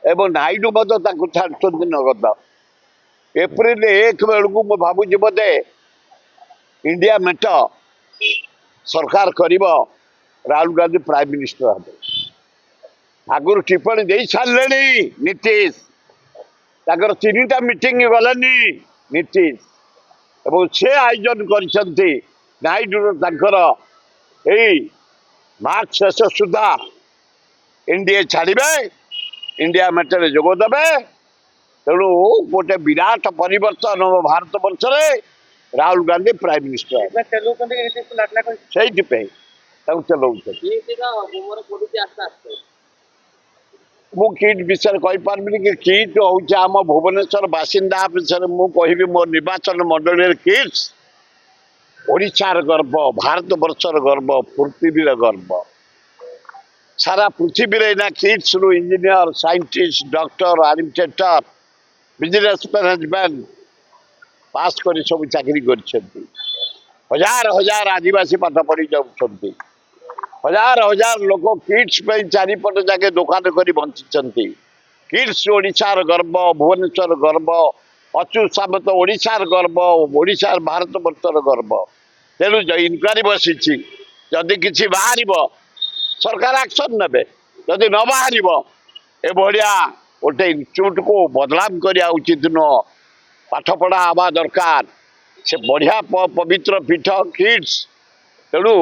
एवं नायडू छाड़ुंट नगद एप्रिल 1 बेलू मु भावुची बोधे इंडिया मेट सरकार कर राहुल गांधी प्राइम मिनिस्टर हे आगुरी टिप्पणी दे सारे नीतीश ताकर 3टा मीटिंग गलानी नीतीश एवं से आयोजन कर नायडू मार्च शेष सुधा एनडीए छाड़े इंडिया मेटर जोगदे तेणु गोटे विराट परिवर्तन हम भारत वर्ष राहुल गांधी प्राइम मिनिस्टर मु किट विषय कहीपरि कि किट हूँ आम भुवनेश्वर बासिंदा विषय मुझे मो निर्वाचन मंडल किट्स ओडिशार गर्व भारत वर्षर गर्व पृथ्वीर गर्व सारा पृथ्वी रे किट्स रु engineer scientist doctor administrator business management pass कर सब चाकरी कर हजार हजार आदिवासी पाठ पढ़ी जाऊँ हजार हजार लोक किट्स चारिपट जाके दुकान कर बंची किट्स ओडिशार गर्व भुवनेश्वर गर्व अच्युत सामंत ओडिशार गर्व ओडिशार भारत वर्षर गर्व तेणु इनक्वारी बसी जदि किसी बाहर सरकार एक्शन ने जदि न बाहर ए भाया गोटे इन्स्टिट्यूट को बदलाम करने उचित नुह पाठ पढ़ा हवा दरकार से बढ़िया पवित्र पीठ किड्स तेणु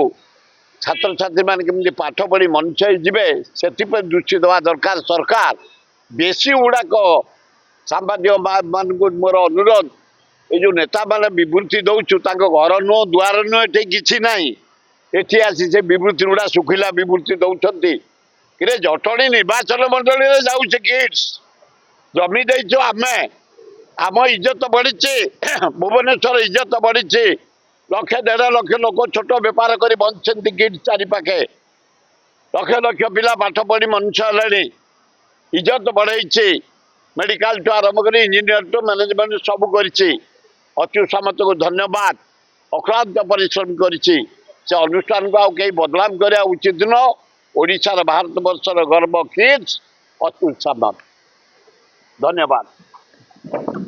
छात्र छात्री मान केमती पाठ पढ़ी मनुष्य जीवे से दृष्टि देवा दरकार सरकार बेसी गुड़ाक सांबादिक मान मोर अनुरोध ये जो नेता मैंने विवृत्ति दौचु घर नुह दुआर नुह ये किसी ना ये आसी से विवृत्ति गुड़ा शुखिला विवृत्ति दौरान कि जटणी निर्वाचन मंडल जाऊे किड्स जमी देचु आमे आम इज्जत बढ़ी भुवनेश्वर इज्जत बढ़ी 1.5 लाख लोक छोट बेपार कर बंचती किड्स चारिपाखे लक्ष लक्ष पिला पाठ पढ़ी मनुष्य है इज्जत बढ़े मेडिकल टू आरंभ कर इंजीनियर टू मैनेजमेंट सब कर अच्युत सामंत को धन्यवाद अक्लांत परिश्रम कर अनुष्ठान को आउ कहीं बदलाम करने उचित न ओडिशार भारत वर्षर गर्व किड्स अच्युत सामंत धन्यवाद।